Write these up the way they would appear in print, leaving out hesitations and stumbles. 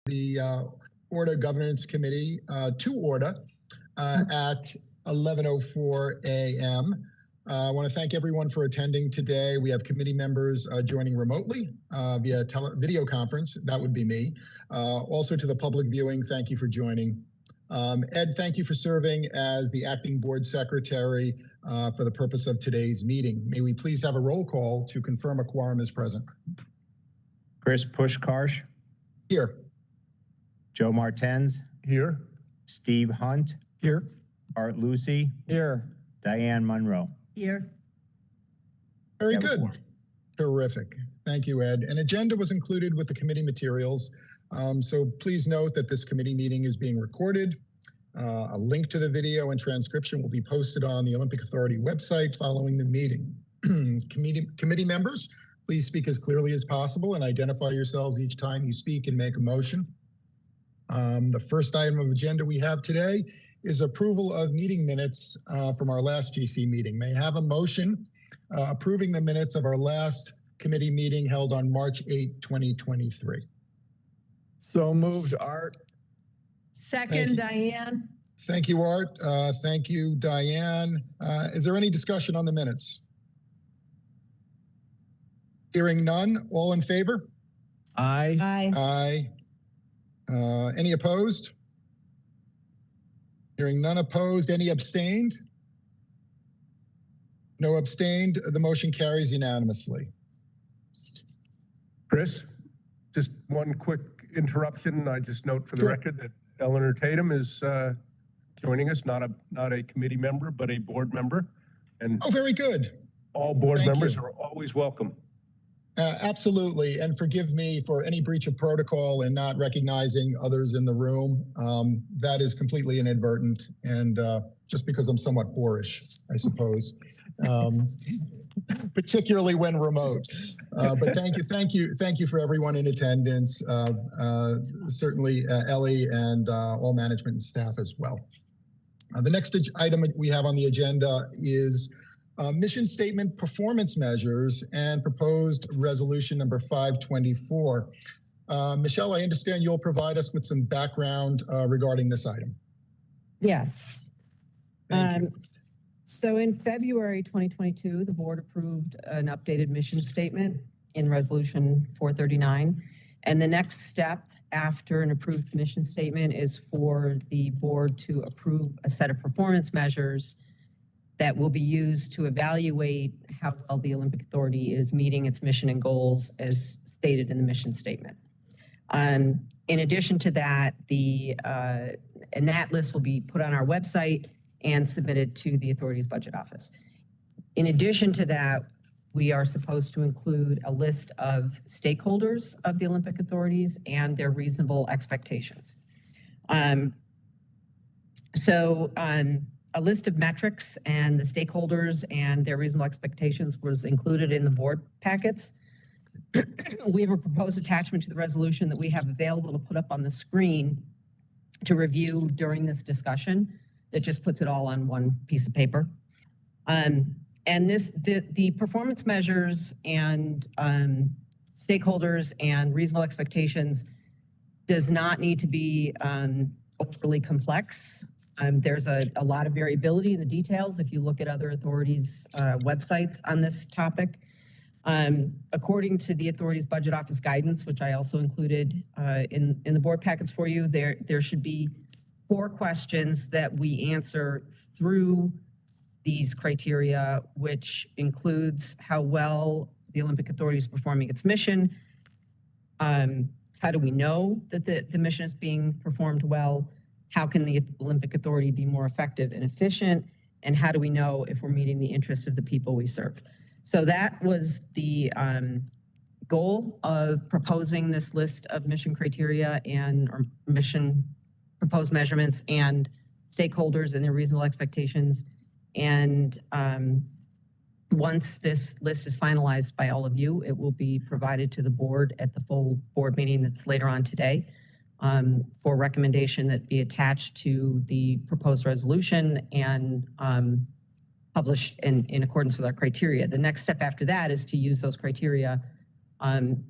the ORDA Governance Committee to ORDA at 11:04 a.m. I want to thank everyone for attending today. We have committee members joining remotely via video conference. That would be me. Also to the public viewing, thank you for joining. Ed, thank you for serving as the acting board secretary for the purpose of today's meeting. May we please have a roll call to confirm a quorum is present. Chris Pushkarsh. Here. Joe Martens. Here. Steve Hunt. Here. Art Lucy. Here. Diane Monroe. Here. Very good. Terrific. Thank you, Ed. An agenda was included with the committee materials. So please note that this committee meeting is being recorded. A link to the video and transcription will be posted on the Olympic Authority website following the meeting. Committee members, please speak as clearly as possible and identify yourselves each time you speak and make a motion. The first item of agenda we have today is approval of meeting minutes from our last GC meeting. May I have a motion approving the minutes of our last committee meeting held on March 8, 2023. So moved, Art. Second, Diane. Thank you, Art. Thank you, Diane. Is there any discussion on the minutes? Hearing none, all in favor? Aye. Aye. Aye. Any opposed? Hearing none opposed. Any abstained? No abstained. The motion carries unanimously. Chris, just one quick interruption. I just note for the record that Eleanor Tatum is joining us, not a committee member, but a board member. And oh, very good. All board members are always welcome. Absolutely, and forgive me for any breach of protocol and not recognizing others in the room. That is completely inadvertent, and just because I'm somewhat boorish, I suppose, particularly when remote. But thank you for everyone in attendance. Certainly Ellie and all management and staff as well. The next item we have on the agenda is mission statement performance measures and proposed resolution number 524. Michelle, I understand you'll provide us with some background regarding this item. Yes. Thank you. So in February 2022, the board approved an updated mission statement in resolution 439. And the next step after an approved mission statement is for the board to approve a set of performance measures that will be used to evaluate how well the Olympic Authority is meeting its mission and goals as stated in the mission statement. In addition to that, and that list will be put on our website and submitted to the authority's budget office. In addition to that, we are supposed to include a list of stakeholders of the Olympic authorities and their reasonable expectations. A list of metrics and the stakeholders and their reasonable expectations was included in the board packets. We have a proposed attachment to the resolution that we have available to put up on the screen to review during this discussion that just puts it all on one piece of paper. And the performance measures and stakeholders and reasonable expectations does not need to be overly complex. There's a lot of variability in the details if you look at other authorities' websites on this topic. According to the authority's budget office guidance, which I also included in the board packets for you, there should be 4 questions that we answer through these criteria, which includes how well the Olympic Authority is performing its mission. How do we know that the mission is being performed well? How can the Olympic Authority be more effective and efficient? And how do we know if we're meeting the interests of the people we serve? So that was the goal of proposing this list of mission criteria and or mission proposed measurements and stakeholders and their reasonable expectations. And once this list is finalized by all of you, it will be provided to the board at the full board meeting that's later on today. For recommendation that be attached to the proposed resolution and published in accordance with our criteria. The next step after that is to use those criteria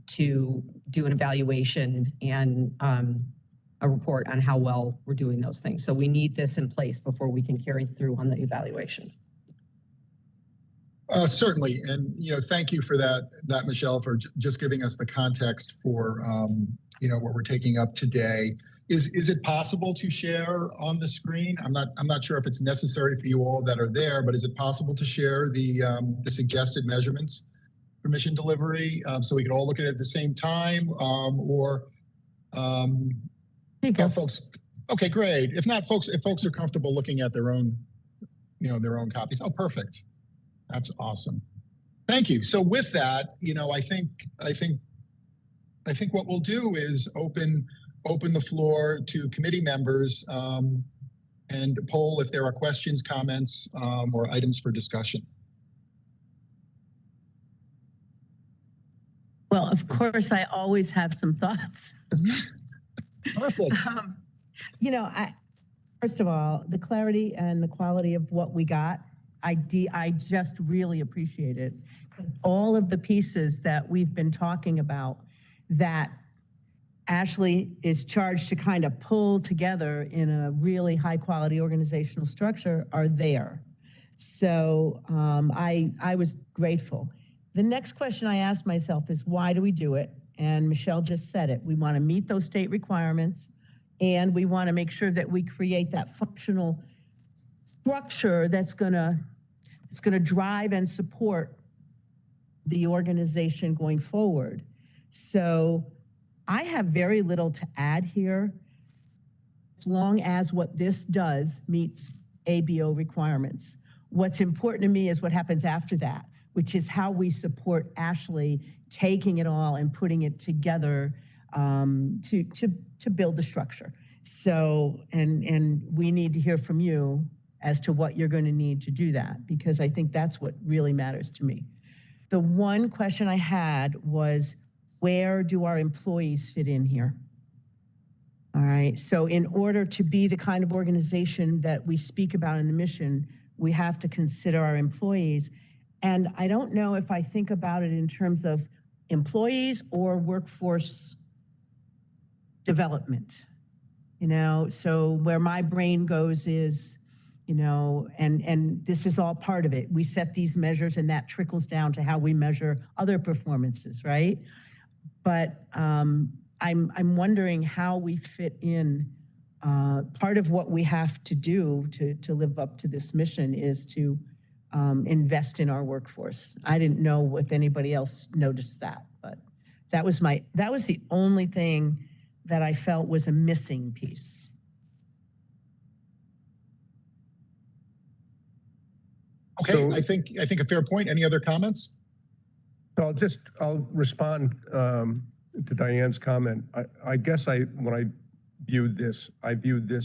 to do an evaluation and a report on how well we're doing those things. So we need this in place before we can carry through on the evaluation. Certainly, and thank you for that, Michelle, for just giving us the context for what we're taking up today. Is it possible to share on the screen? I'm not sure if it's necessary for you all that are there, but is it possible to share the suggested measurements for mission delivery so we can all look at it at the same time, folks? Okay, great. If not, if folks are comfortable looking at their own copies. Oh, perfect. That's awesome. Thank you. So with that, I think what we'll do is open the floor to committee members and poll if there are questions, comments, or items for discussion. Well, of course, I always have some thoughts. Perfect. First of all, the clarity and the quality of what we got, I just really appreciate it, because all of the pieces that we've been talking about that Ashley is charged to kind of pull together in a really high quality organizational structure are there. So I was grateful. The next question I asked myself is, why do we do it? And Michelle just said it. We want to meet those state requirements, and we want to make sure that we create that functional structure that's gonna drive and support the organization going forward. So I have very little to add here, as long as what this does meets ABO requirements. What's important to me is what happens after that, which is how we support Ashley taking it all and putting it together to build the structure. So, and we need to hear from you as to what you're going to need to do that, because I think that's what really matters to me. The one question I had was, where do our employees fit in here? All right, so in order to be the kind of organization that we speak about in the mission, we have to consider our employees. And I don't know if I think about it in terms of employees or workforce development, so where my brain goes is, and this is all part of it. We set these measures and that trickles down to how we measure other performances, right? But I'm wondering how we fit in. Part of what we have to do to live up to this mission is to invest in our workforce. I didn't know if anybody else noticed that, but that was the only thing that I felt was a missing piece. Okay, so, I think a fair point. Any other comments? I'll respond to Diane's comment. I guess when I viewed this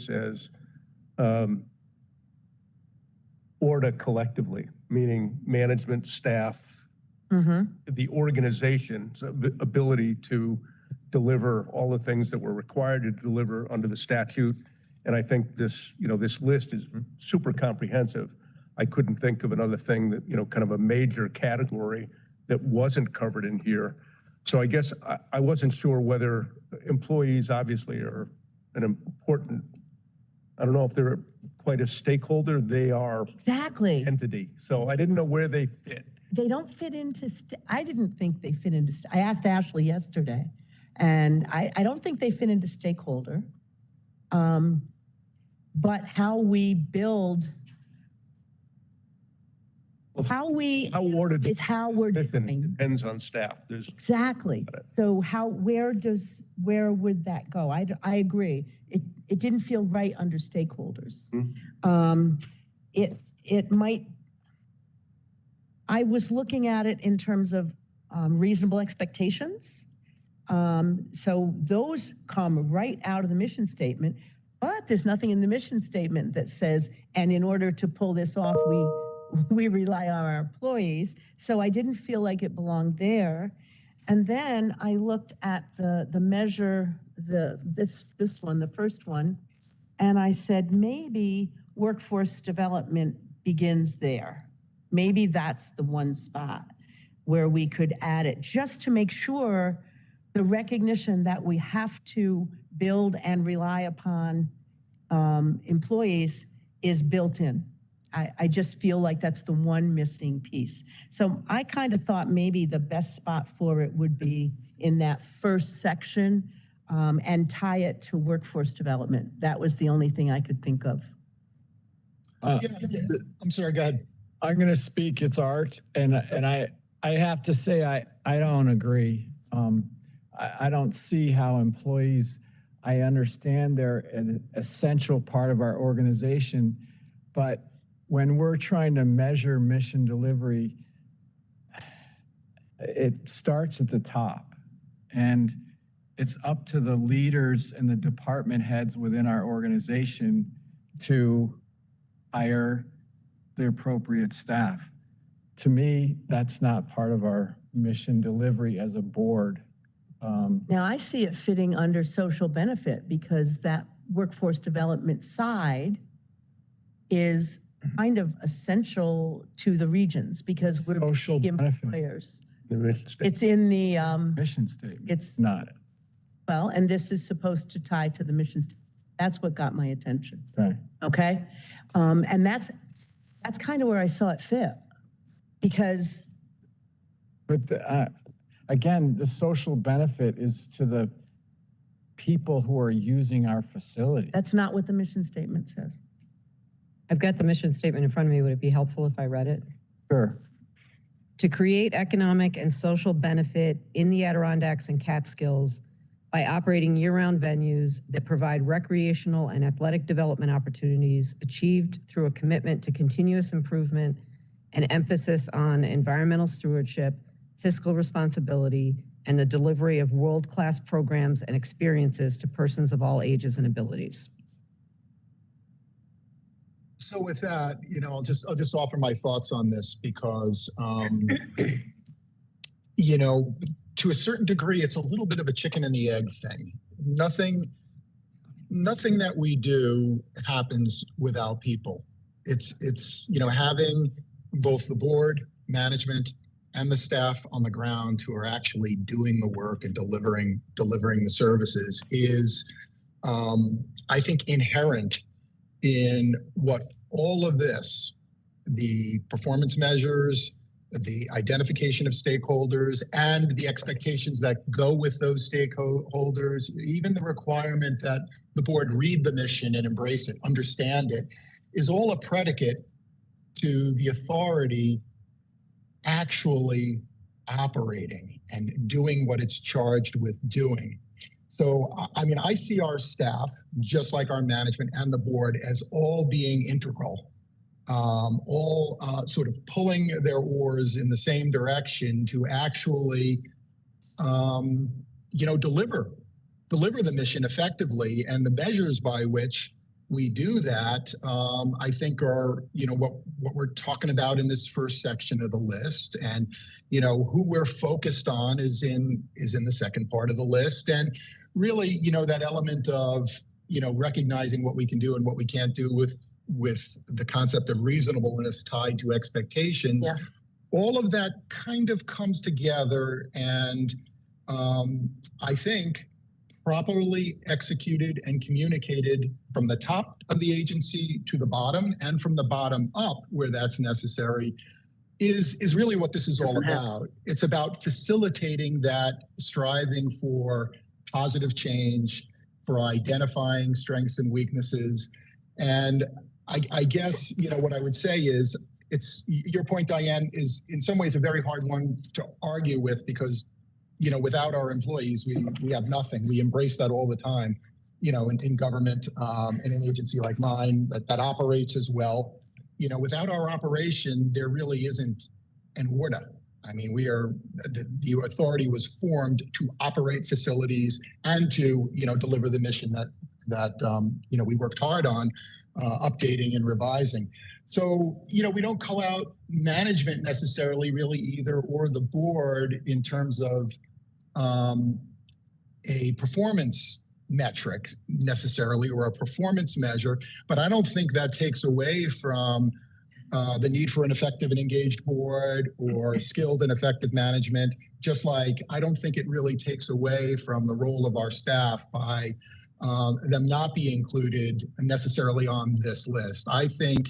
as ORDA collectively, meaning management, staff, the organization's ability to deliver all the things that we're required to deliver under the statute. And I think this list is super comprehensive. I couldn't think of another thing that, kind of a major category that wasn't covered in here. So I guess I wasn't sure whether employees obviously are an important, I don't know if they're quite a stakeholder, they are exactly entity. So I didn't know where they fit. They don't fit into, I didn't think they fit into, I asked Ashley yesterday, and I don't think they fit into stakeholder. But how we build, how ORDA is how we're doing. Depends on staff. There's exactly. So where would that go? I agree. It didn't feel right under stakeholders. It might. I was looking at it in terms of reasonable expectations. So those come right out of the mission statement, but there's nothing in the mission statement that says, and in order to pull this off, we rely on our employees. So I didn't feel like it belonged there. And then I looked at the measure, this one, the first one, and I said, maybe workforce development begins there. Maybe that's the one spot where we could add it, just to make sure the recognition that we have to build and rely upon employees is built in. I just feel like that's the one missing piece. So I kind of thought maybe the best spot for it would be in that first section, and tie it to workforce development. That was the only thing I could think of. Yeah, I'm sorry, go ahead. I'm going to speak. It's Art, and I have to say I don't agree. I don't see how employees. I understand they're an essential part of our organization, but when we're trying to measure mission delivery, it starts at the top, and it's up to the leaders and the department heads within our organization to hire the appropriate staff. To me, that's not part of our mission delivery as a board. Now, I see it fitting under social benefit because that workforce development side is kind of essential to the regions because we're Social big benefit. employers. The mission statement. It's in the, Mission statement. it's, Not, well, and this is supposed to tie to the missions. That's what got my attention. right. Okay? And that's kind of where I saw it fit. Because, But again, the social benefit is to the people who are using our facility. that's not what the mission statement says. I've got the mission statement in front of me. Would it be helpful if I read it? Sure. To create economic and social benefit in the Adirondacks and Catskills by operating year-round venues that provide recreational and athletic development opportunities achieved through a commitment to continuous improvement and emphasis on environmental stewardship, fiscal responsibility, and the delivery of world-class programs and experiences to persons of all ages and abilities. So with that, I'll just offer my thoughts on this because, to a certain degree, it's a little bit of a chicken and the egg thing. Nothing that we do happens without people. It's having both the board, management, and the staff on the ground who are actually doing the work and delivering the services is, I think, inherent in what all of this, the performance measures, the identification of stakeholders, and the expectations that go with those stakeholders, even the requirement that the board read the mission and embrace it, understand it, is all a predicate to the authority actually operating and doing what it's charged with doing. So, I see our staff, just like our management and the board, as all being integral, all sort of pulling their oars in the same direction to actually, deliver the mission effectively. And the measures by which we do that, I think are, what we're talking about in this first section of the list. And, who we're focused on is in the second part of the list. And really, that element of, recognizing what we can do and what we can't do with the concept of reasonableness tied to expectations, Yeah. all of that kind of comes together and I think properly executed and communicated from the top of the agency to the bottom and from the bottom up where that's necessary is really what this is all about. It's about facilitating that striving for positive change, for identifying strengths and weaknesses. And I guess, what I would say is your point, Diane, is in some ways a very hard one to argue with because, without our employees, we have nothing. We embrace that all the time, in government, in an agency like mine that operates as well. Without our operation, there really isn't an ORDA. The authority was formed to operate facilities and to, deliver the mission that we worked hard on updating and revising. So, we don't call out management necessarily really either, or the board in terms of a performance metric necessarily or a performance measure, but I don't think that takes away from the need for an effective and engaged board or skilled and effective management, just like I don't think it really takes away from the role of our staff by them not being included necessarily on this list. I think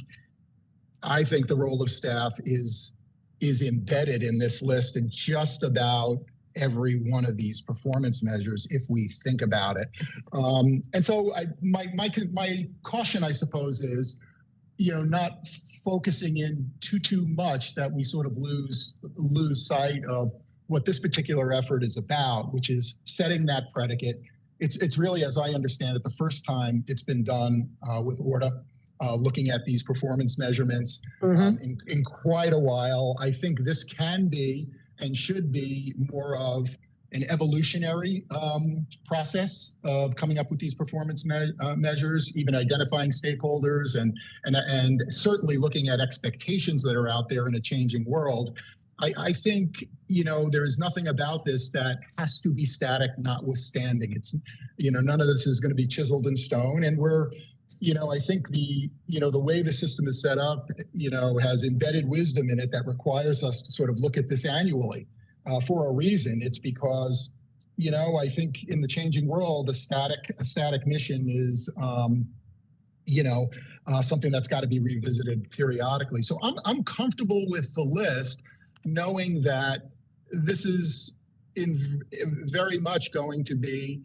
the role of staff is embedded in this list in just about every one of these performance measures if we think about it. And so my caution, I suppose, is, not focusing in too much that we sort of lose sight of what this particular effort is about, which is setting that predicate. It's really, as I understand it, the first time it's been done with ORDA, looking at these performance measurements in quite a while. I think this can be and should be more of an evolutionary process of coming up with these performance measures, even identifying stakeholders and certainly looking at expectations that are out there in a changing world. I think, there is nothing about this that has to be static, notwithstanding. It's, none of this is going to be chiseled in stone. And we're, I think the way the system is set up, has embedded wisdom in it that requires us to sort of look at this annually for a reason. It's because, I think in the changing world, a static mission is, something that's got to be revisited periodically. So I'm comfortable with the list, knowing that this is very much going to be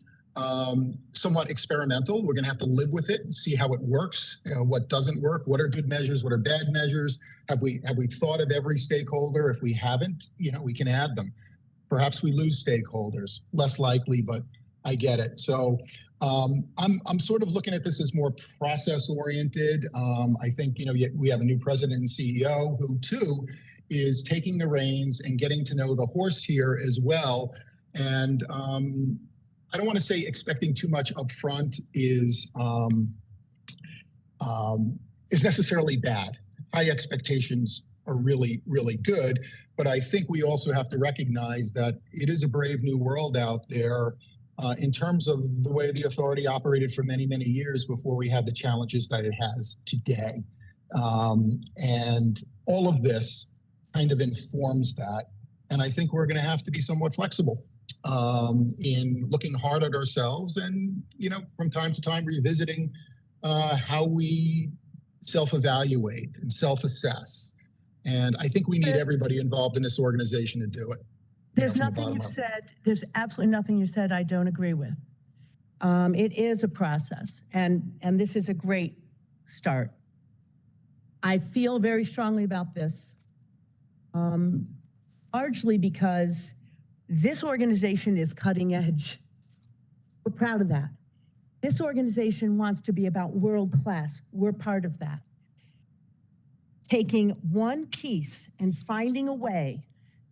somewhat experimental. We're going to have to live with it and see how it works, what doesn't work, what are good measures, what are bad measures. Have we thought of every stakeholder? If we haven't, we can add them. Perhaps we lose stakeholders, less likely, but I get it. So I'm sort of looking at this as more process oriented. I think, we have a new president and CEO who too is taking the reins and getting to know the horse here as well. And I don't want to say expecting too much upfront is necessarily bad. High expectations are really, really good, but I think we also have to recognize that it is a brave new world out there in terms of the way the authority operated for many, many years before we had the challenges that it has today. And all of this kind of informs that. And I think we're going to have to be somewhat flexible in looking hard at ourselves and, from time to time revisiting how we self-evaluate and self-assess. And I think we need everybody involved in this organization to do it. There's there's absolutely nothing you said I don't agree with. It is a process, and this is a great start. I feel very strongly about this, largely because this organization is cutting edge. We're proud of that. This organization wants to be about world class. We're part of that. Taking one piece and finding a way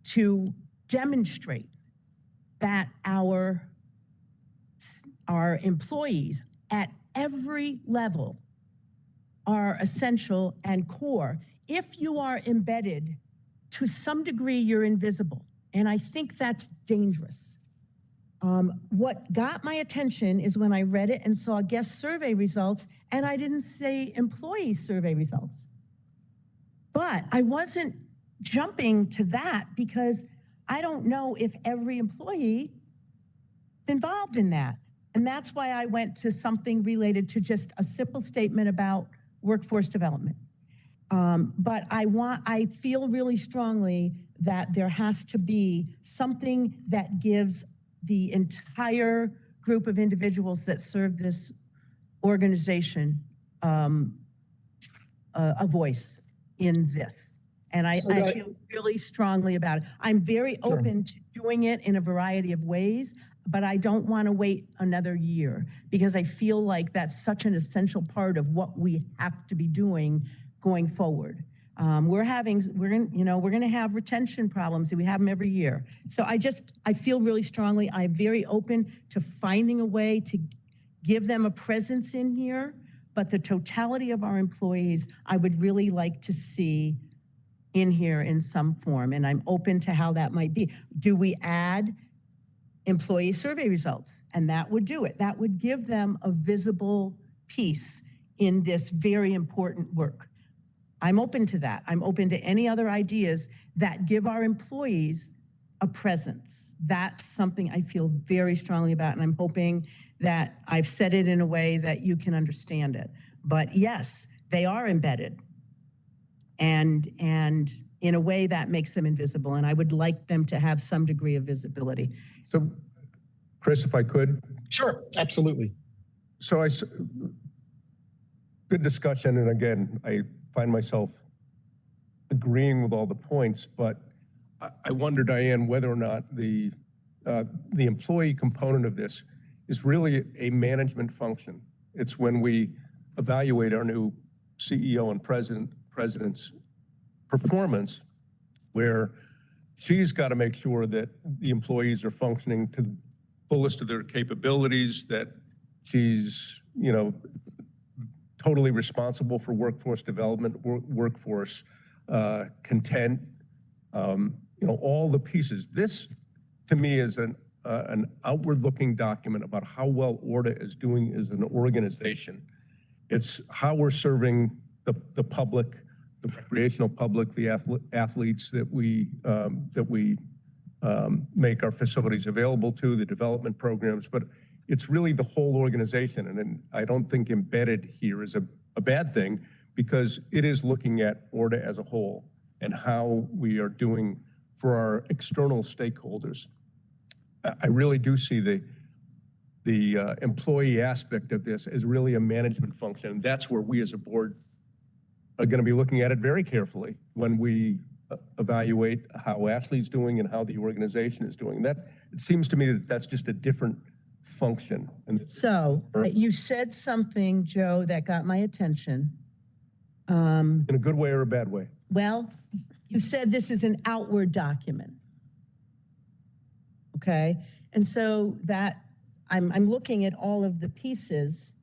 to demonstrate that our employees at every level are essential and core. If you are embedded, to some degree, you're invisible. And I think that's dangerous. What got my attention is when I read it and saw guest survey results, and I didn't say employee survey results. But I wasn't jumping to that because I don't know if every employee is involved in that. And that's why I went to something related to just a simple statement about workforce development. But I feel really strongly that there has to be something that gives the entire group of individuals that serve this organization a voice in this. And I feel really strongly about it. I'm very open to doing it in a variety of ways, but I don't want to wait another year because I feel like that's such an essential part of what we have to be doing going forward. We're going to have retention problems, and we have them every year. So I feel really strongly. I'm very open to finding a way to give them a presence in here, but the totality of our employees, I would really like to see in here in some form, and I'm open to how that might be. Do we add employee survey results? And that would do it. That would give them a visible piece in this very important work. I'm open to that. I'm open to any other ideas that give our employees a presence. That's something I feel very strongly about, and I'm hoping that I've said it in a way that you can understand it. But yes, they are embedded, and in a way that makes them invisible, and I would like them to have some degree of visibility. So, Chris, if I could. Sure, absolutely. So good discussion, and again, I find myself agreeing with all the points, but I wonder, Diane, whether or not the employee component of this is really a management function. It's when we evaluate our new CEO and president's performance, where she's got to make sure that the employees are functioning to the fullest of their capabilities, that she's, totally responsible for workforce development, workforce content, all the pieces. This, to me, is an outward-looking document about how well ORDA is doing as an organization. It's how we're serving the public, the recreational public, the athletes that we make our facilities available to, the development programs, but it's really the whole organization. And I don't think embedded here is a bad thing, because it is looking at ORDA as a whole and how we are doing for our external stakeholders. I really do see the employee aspect of this as really a management function. That's where we as a board are going to be looking at it very carefully when we evaluate how Ashley's doing and how the organization is doing. That, it seems to me that that's just a different function. And So you said something, Joe, that got my attention. In a good way or a bad way? Well, you said this is an outward document. Okay, and so that I'm looking at all of the pieces,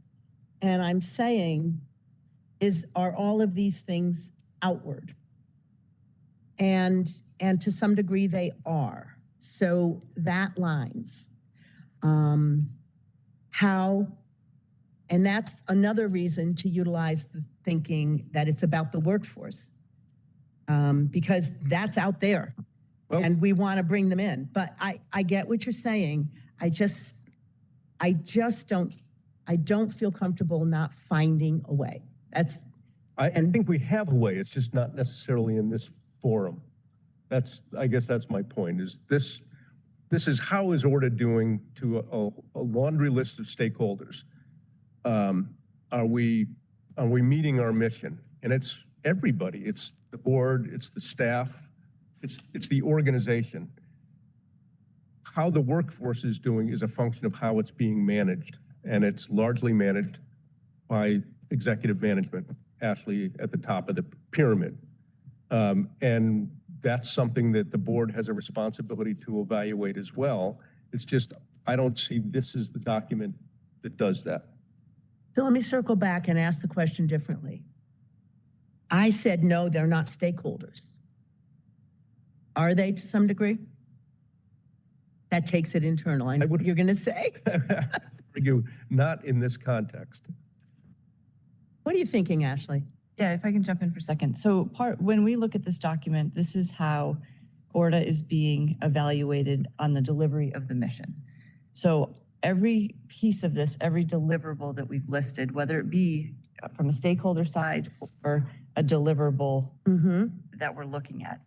and I'm saying, are all of these things outward? And to some degree they are. So that lines. How, and that's another reason to utilize the thinking that it's about the workforce, because that's out there. Well, and we want to bring them in. But I get what you're saying. I don't feel comfortable not finding a way. I think we have a way. It's just not necessarily in this forum. I guess that's my point, is this is how is ORDA doing to a laundry list of stakeholders. Are we meeting our mission? And it's everybody. It's the board, it's the staff, it's the organization. How the workforce is doing is a function of how it's being managed. And it's largely managed by executive management, Ashley at the top of the pyramid. And that's something that the board has a responsibility to evaluate as well. It's just, I don't see this is the document that does that. So let me circle back and ask the question differently. I said, no, they're not stakeholders. Are they to some degree? That takes it internal. I know what you're going to say. Argue not in this context. What are you thinking, Ashley? Yeah, if I can jump in for a second. So when we look at this document, this is how ORDA is being evaluated on the delivery of the mission. So every piece of this, every deliverable that we've listed, whether it be from a stakeholder side or a deliverable that we're looking at,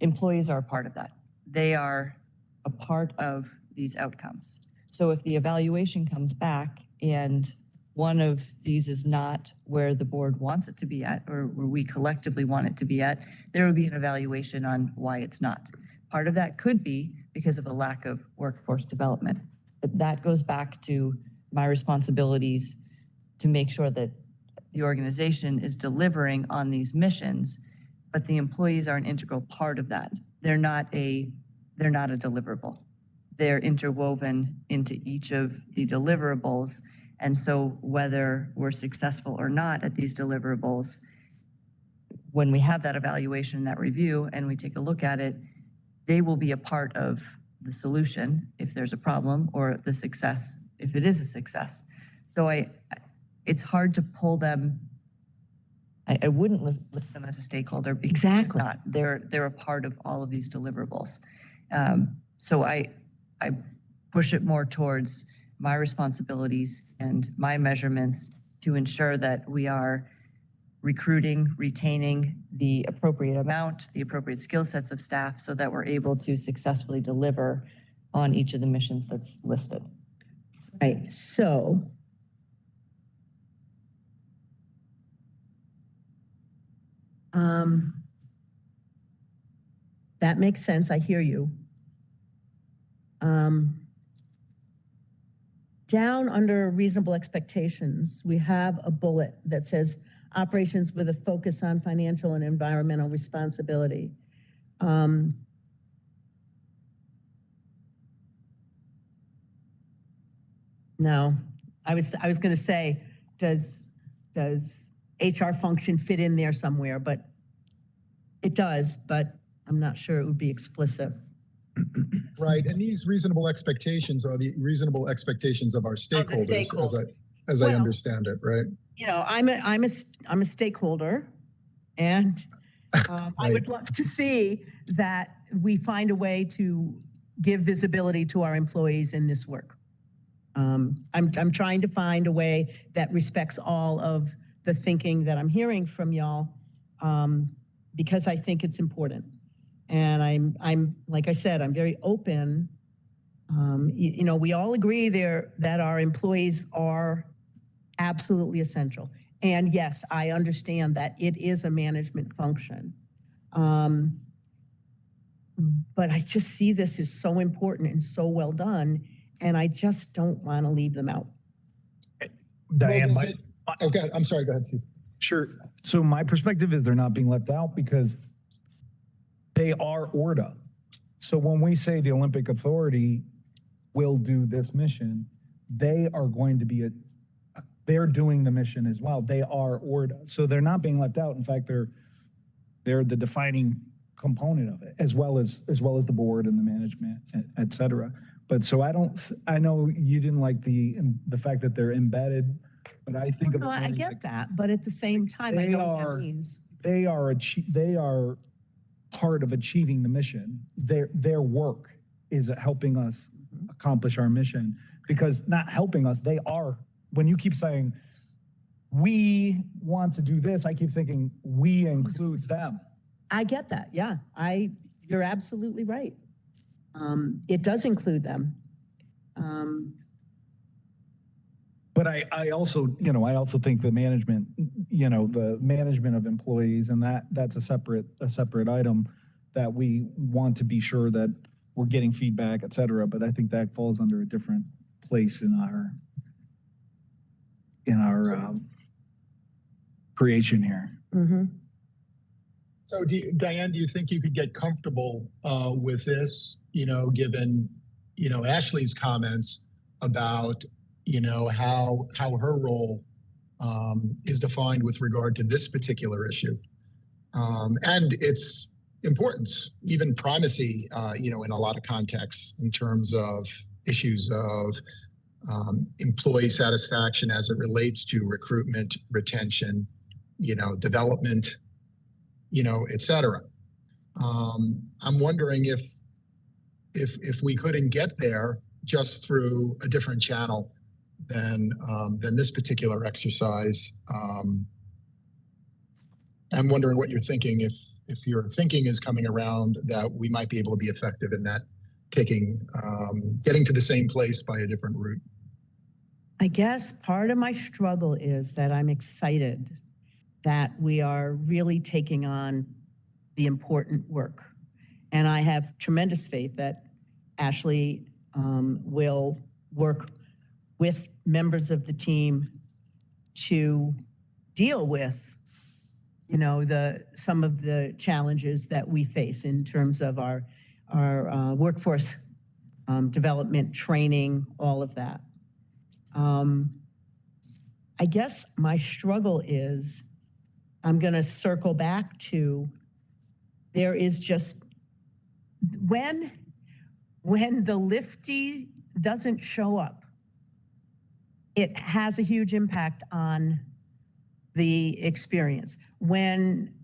employees are a part of that. They are a part of these outcomes. So if the evaluation comes back and one of these is not where the board wants it to be at, or where we collectively want it to be at, there will be an evaluation on why it's not. Part of that could be because of a lack of workforce development. But that goes back to my responsibilities to make sure that the organization is delivering on these missions, but the employees are an integral part of that. They're not a deliverable. They're interwoven into each of the deliverables. And so whether we're successful or not at these deliverables, when we have that evaluation, that review, and we take a look at it, they will be a part of the solution if there's a problem, or the success if it is a success. So it's hard to pull them I wouldn't list them as a stakeholder because Exactly. they're a part of all of these deliverables. So I push it more towards my responsibilities and my measurements to ensure that we are recruiting, retaining the appropriate amount, the appropriate skill sets of staff so that we're able to successfully deliver on each of the missions that's listed. Right, so. That makes sense, I hear you. Down under reasonable expectations, we have a bullet that says operations with a focus on financial and environmental responsibility. No, I was going to say, does HR function fit in there somewhere? But it does, but I'm not sure it would be explicit. Right, and these reasonable expectations are the reasonable expectations of our stakeholders, as I understand it, right? You know, I'm a stakeholder, and Right. I would love to see that we find a way to give visibility to our employees in this work. I'm trying to find a way that respects all of the thinking that I'm hearing from y'all, because I think it's important. And I'm like I said, I'm very open. You know, we all agree there that our employees are absolutely essential. And yes, I understand that it is a management function. But I just see this as so important and so well done, and I just don't want to leave them out. Diane, Okay, I'm sorry, go ahead, Steve. sure. So my perspective is they're not being left out because they are ORDA. So when we say the Olympic Authority will do this mission, they are going to be they're doing the mission as well. They are ORDA. So they're not being left out. In fact, they're the defining component of it, as well as the board and the management, et cetera. But so I know you didn't like the fact that they're embedded, but I think No, I get that, but at the same time, I know what that means. They are part of achieving the mission. Their work is helping us accomplish our mission, because not helping us, they are. When you keep saying, we want to do this, I keep thinking we includes them. I get that. Yeah, you're absolutely right. It does include them. But I also think the management of employees, and that's a separate item that we want to be sure that we're getting feedback, et cetera. But I think that falls under a different place in our creation here. Mm-hmm. So Diane, do you think you could get comfortable with this, given, Ashley's comments about, how her role is defined with regard to this particular issue, and its importance, even primacy, in a lot of contexts in terms of issues of employee satisfaction as it relates to recruitment, retention, development, et cetera. I'm wondering if we couldn't get there just through a different channel than this particular exercise. I'm wondering what you're thinking, if your thinking is coming around that we might be able to be effective in that, getting to the same place by a different route. I guess part of my struggle is that I'm excited that we are really taking on the important work. And I have tremendous faith that Ashley will work with members of the team to deal with, some of the challenges that we face in terms of our workforce development, training, all of that. I guess my struggle is, I'm going to circle back to, there is just, when the lifty doesn't show up, it has a huge impact on the experience. When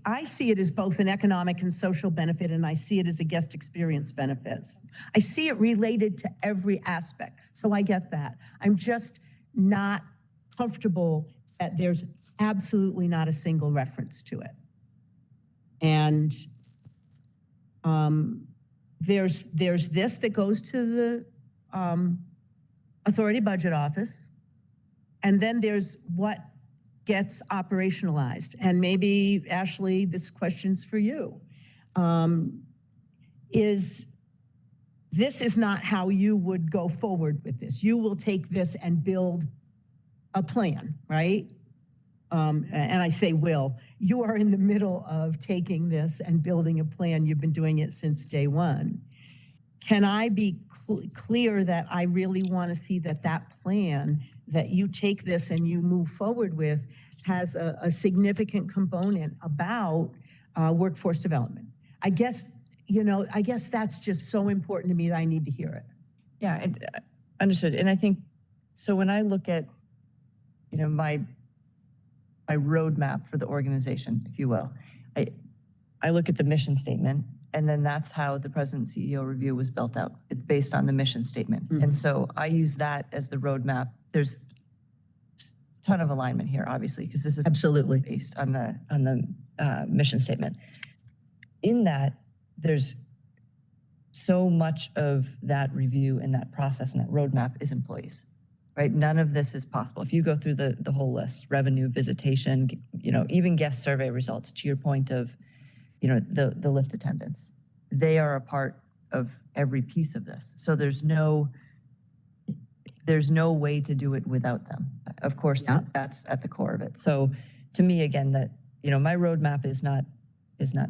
I see it as both an economic and social benefit, and I see it as a guest experience benefits. I see it related to every aspect, so I get that. I'm just not comfortable that there's absolutely not a single reference to it. And there's this that goes to the Authority Budget Office, and then there's what gets operationalized. And maybe, Ashley, this question's for you. This is not how you would go forward with this. You will take this and build a plan, right? And I say will. You are in the middle of taking this and building a plan. You've been doing it since day one. Can I be clear that I really want to see that plan that you take this and you move forward with has a significant component about workforce development? I guess that's just so important to me that I need to hear it. Yeah, understood. And I think, so when I look at, my roadmap for the organization, if you will, I look at the mission statement, and then that's how the President CEO review was built out. It's based on the mission statement. Mm-hmm. And so I use that as the roadmap. There's a ton of alignment here, obviously, because this is absolutely based on the mission statement. In that, there's so much of that review and that process and that roadmap is employees, right? None of this is possible. If you go through the whole list, revenue, visitation, even guest survey results, to your point of, the lift attendants, they are a part of every piece of this. So there's no way to do it without them. Of course, yeah. That's at the core of it. So to me, again, that, my roadmap is not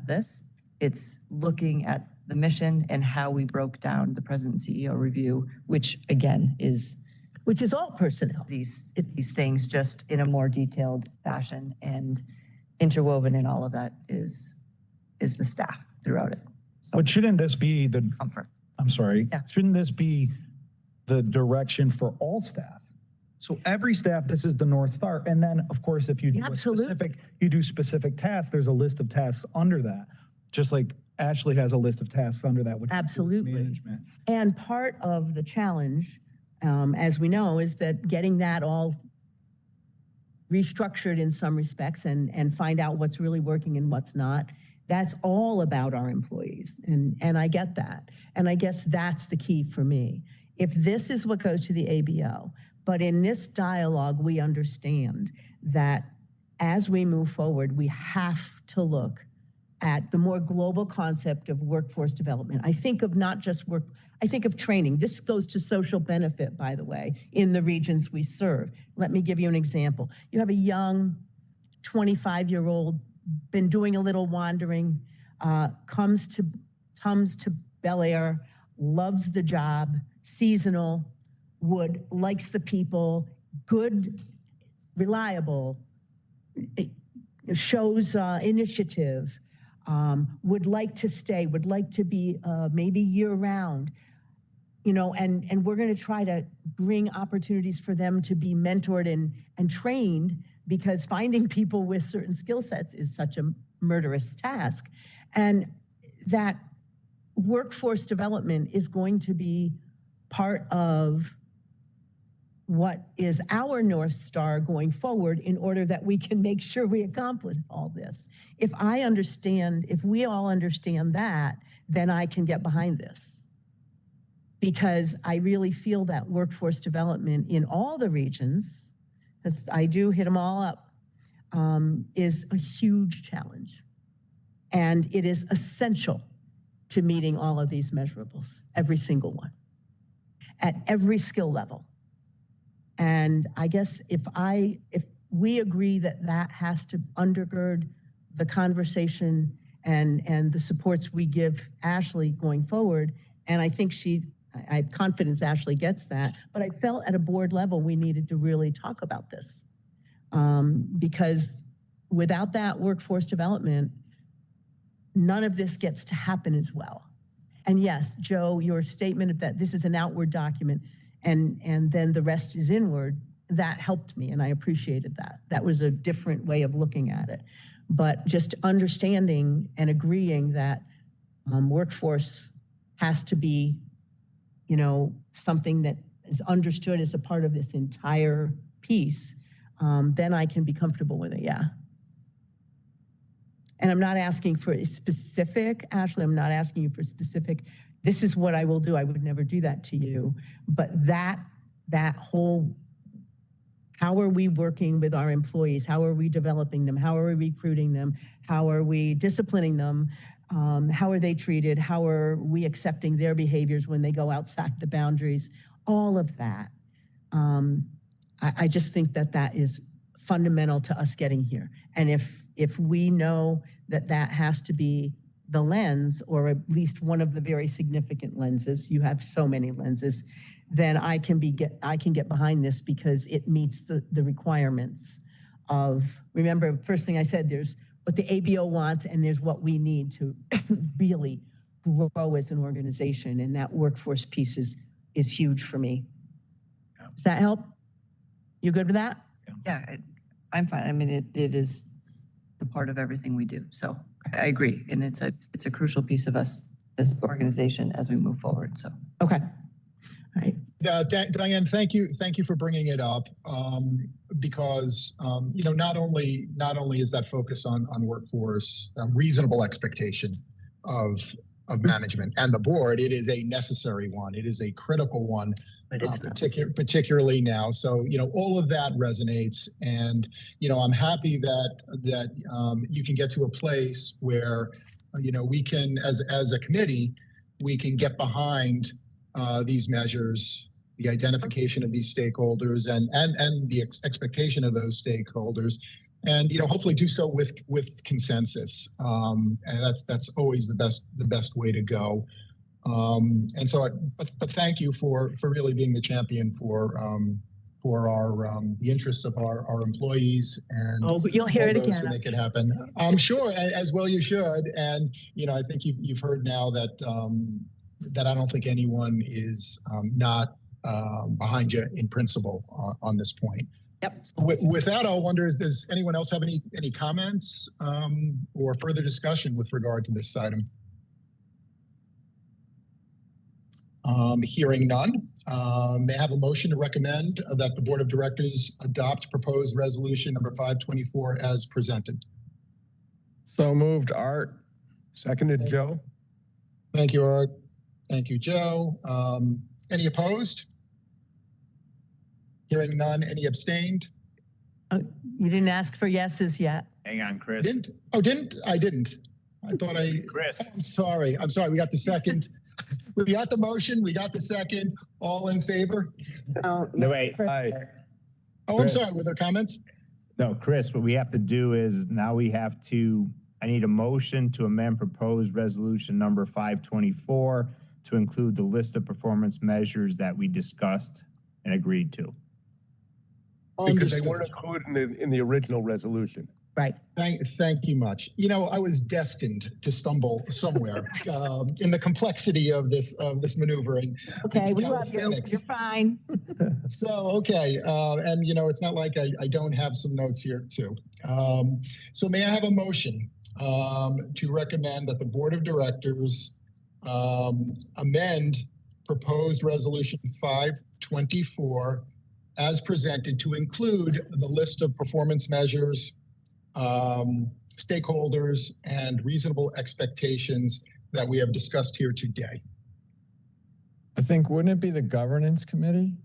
this. It's looking at the mission and how we broke down the President CEO review, which again is all personnel. These things just in a more detailed fashion, and interwoven in all of that is the staff throughout it. So, but shouldn't this be the comfort? I'm sorry. Yeah. Shouldn't this be the direction for all staff? So every staff, this is the North Star. And then, of course, if you do specific tasks, there's a list of tasks under that. Just like Ashley has a list of tasks under that, which absolutely management. And part of the challenge, as we know, is that getting that all restructured in some respects and find out what's really working and what's not. That's all about our employees. And I get that. And I guess that's the key for me. If this is what goes to the ABO, but in this dialogue, we understand that as we move forward, we have to look at the more global concept of workforce development. I think of not just work, I think of training. This goes to social benefit, by the way, in the regions we serve. Let me give you an example. You have a young 25-year-old, been doing a little wandering, comes to Bel Air, loves the job, seasonal, likes the people, good, reliable, shows initiative, would like to stay, would like to be maybe year round, and we're going to try to bring opportunities for them to be mentored and trained, because finding people with certain skill sets is such a murderous task. And that workforce development is going to be part of what is our North Star going forward in order that we can make sure we accomplish all this. If we all understand that, then I can get behind this. Because I really feel that workforce development in all the regions, because I do hit them all up, is a huge challenge. And it is essential to meeting all of these measurables, every single one, at every skill level. And I guess if we agree that has to undergird the conversation and the supports we give Ashley going forward, and I think I have confidence Ashley gets that, but I felt at a board level we needed to really talk about this, because without that workforce development, none of this gets to happen as well. And yes, Joe, your statement of that this is an outward document and then the rest is inward, that helped me and I appreciated that. That was a different way of looking at it. But just understanding and agreeing that workforce has to be, you know, something that is understood as a part of this entire piece, then I can be comfortable with it, yeah. And I'm not asking for a specific, Ashley, I'm not asking you for specific, this is what I will do. I would never do that to you. But that whole, how are we working with our employees? How are we developing them? How are we recruiting them? How are we disciplining them? How are they treated? How are we accepting their behaviors when they go outside the boundaries? All of that. I just think that that is fundamental to us getting here. And if we know that that has to be the lens, or at least one of the very significant lenses, you have so many lenses, then I can get behind this because it meets the requirements of, remember, first thing I said, there's what the ABO wants and there's what we need to really grow as an organization. And that workforce piece is huge for me. Does that help? You good with that? Yeah, I'm fine. I mean, it is a part of everything we do. So I agree. And it's a crucial piece of us as an organization as we move forward. So. Okay. All right. Diane, thank you for bringing it up, because you know, not only is that focus on workforce reasonable expectation of management and the board, it is a necessary one. It is a critical one, particularly now. So you know, all of that resonates, and you know, I'm happy that you can get to a place where you know, we can, as a committee, we can get behind these measures, the identification of these stakeholders, and the expectation of those stakeholders, and you know, hopefully do so with consensus. And that's always the best way to go. And so, but thank you for really being the champion for our the interests of our employees and but you'll hear it again to make it happen. I'm sure, as well you should. And you know, I think you've heard now that that I don't think anyone is not behind you in principle on this point. Yep. With that, I'll wonder, does anyone else have any comments or further discussion with regard to this item? Hearing none, may I have a motion to recommend that the Board of Directors adopt proposed resolution number 524 as presented? So moved, Art. Seconded, Joe. Thank you, Art. Thank you, Joe. Any opposed? Hearing none. Any abstained? You didn't ask for yeses yet. Hang on, Chris. Didn't? Oh, didn't? I didn't. I thought Chris. I'm sorry. We got the second. We got the motion. We got the second. All in favor? No, wait. Aye. Oh, Chris. I'm sorry. Were there comments? No, Chris, what we have to do is now I need a motion to amend proposed resolution number 524 to include the list of performance measures that we discussed and agreed to. Because they Understood. weren't included in the original resolution. Right. Thank you much. You know, I was destined to stumble somewhere in the complexity of this maneuvering. Okay, we love you. Calisthenics. You're fine. So, okay. And, you know, it's not like I don't have some notes here too. So may I have a motion to recommend that the Board of Directors amend proposed resolution 524 as presented to include the list of performance measures, stakeholders, and reasonable expectations that we have discussed here today. I think, wouldn't it be the governance committee?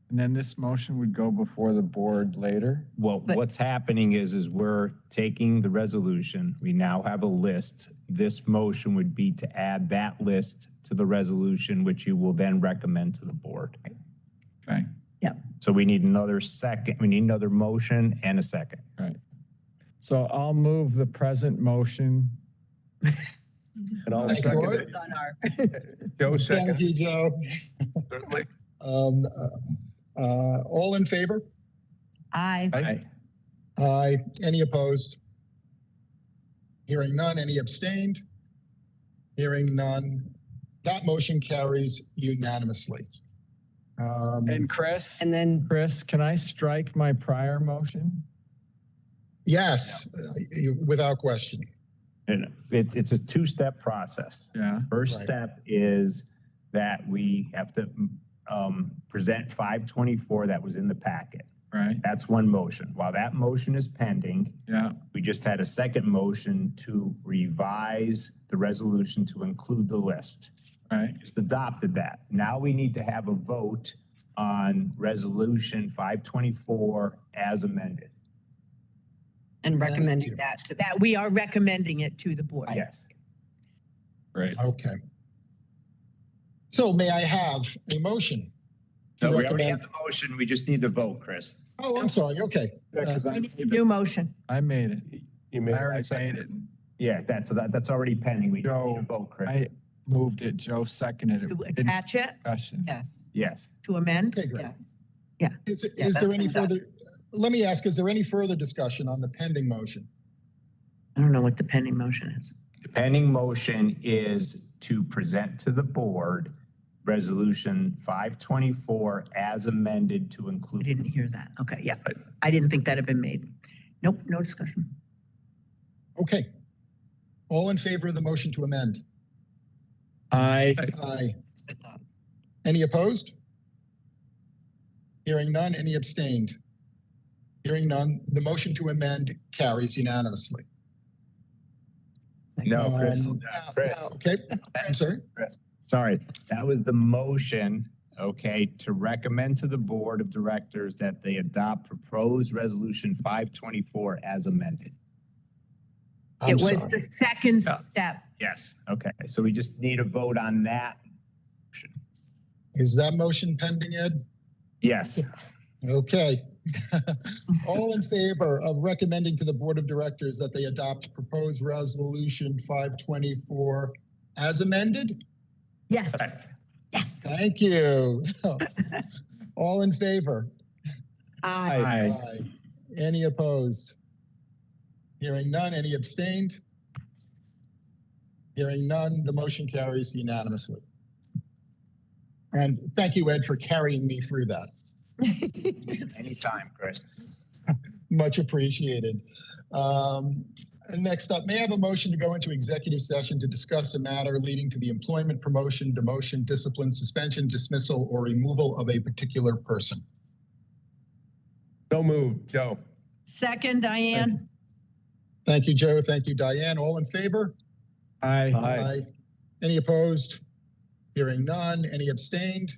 And then this motion would go before the board later? Well, what's happening is we're taking the resolution. We now have a list. This motion would be to add that list to the resolution, which you will then recommend to the board. Okay. Yep. So we need another motion and a second. Right. So I'll move the present motion. And I'll Thank second you. it. On our Joe Thank seconds. you, Joe. Certainly. All in favor? Aye. Aye. Aye. Any opposed? Hearing none. Any abstained? Hearing none. That motion carries unanimously. And Chris, And then, can I strike my prior motion? Yes, without question. And it's a two-step process. Yeah. First Right. step is that we have to present 524 that was in the packet. Right. That's one motion. While that motion is pending, Yeah. we just had a second motion to revise the resolution to include the list. Right. Just adopted that. Now we need to have a vote on resolution 524 as amended. and recommending that to That we are recommending it to the board. Yes. Right. Okay. So may I have a motion? to No, we already recommend- have the motion. We just need to vote, Chris. Oh, I'm sorry. Okay. We need a new motion. I made it. You I made already it. made it. Yeah, that's already pending. We Joe, need to vote, Chris. I moved it. Joe seconded it. To Didn't attach it, discussion. yes, Yes. to amend? Okay, great. yes. Is Yeah, there that's any been done. further, let me ask, is there any further discussion on the pending motion? I don't know what the pending motion is. The pending motion is to present to the board resolution 524 as amended to I include. didn't hear that. Okay, yeah. I didn't think that had been made. Nope, no discussion. Okay. All in favor of the motion to amend? I, Aye. It's been done. Any opposed? Hearing none, any abstained? Hearing none, the motion to amend carries unanimously. No, Chris. Um, Chris. Okay, I'm sorry. Sorry, that was the motion, okay, to recommend to the board of directors that they adopt proposed resolution 524 as amended. I'm It was sorry. the second Yeah. step. Yes. Okay, so we just need a vote on that. Is that motion pending, Ed? Yes. Okay. All in favor of recommending to the Board of Directors that they adopt proposed resolution 524 as amended? Yes, Correct. yes. Thank you. All in favor? Aye. Aye. Any opposed? Hearing none. Any abstained? Hearing none, the motion carries unanimously. And thank you, Ed, for carrying me through that. Anytime, Chris. Much appreciated. Next up, may I have a motion to go into executive session to discuss a matter leading to the employment, promotion, demotion, discipline, suspension, dismissal, or removal of a particular person? So moved, Joe. Second, Diane? Thank you, Joe. Thank you, Diane. All in favor? I. Any opposed? Hearing none. Any abstained?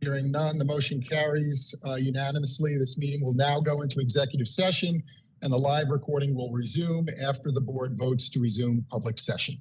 Hearing none, the motion carries unanimously. This meeting will now go into executive session, and the live recording will resume after the board votes to resume public session.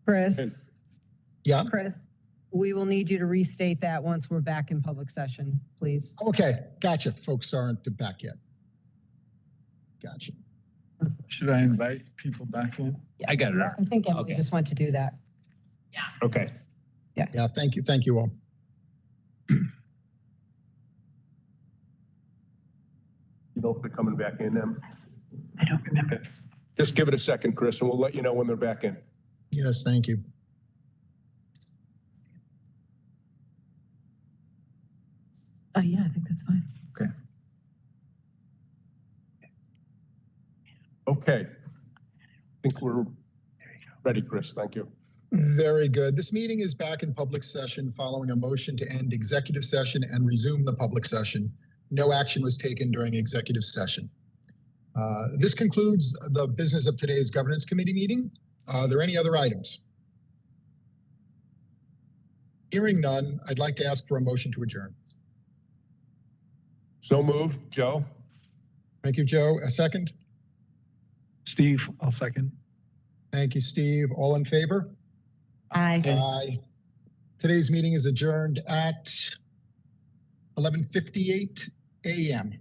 Chris, Yeah, we will need you to restate that once we're back in public session, please. okay, gotcha. Folks aren't back yet. Gotcha. Should I invite people back in? I got it. I think Emily Okay. just went to do that. Okay. Yeah, thank you all. You know if they're coming back in then? I don't remember. Just give it a second, Chris, and we'll let you know when they're back in. Yes, thank you. Yeah, I think that's fine. Okay. I think we're ready, Chris. Thank you. Very good. This meeting is back in public session following a motion to end executive session and resume the public session. No action was taken during executive session. This concludes the business of today's governance committee meeting. Are there any other items? Hearing none, I'd like to ask for a motion to adjourn. So moved, Joe? Thank you, Joe. A second? Steve, I'll second. Thank you, Steve. All in favor? Aye. Aye. Today's meeting is adjourned at 11:58 a.m.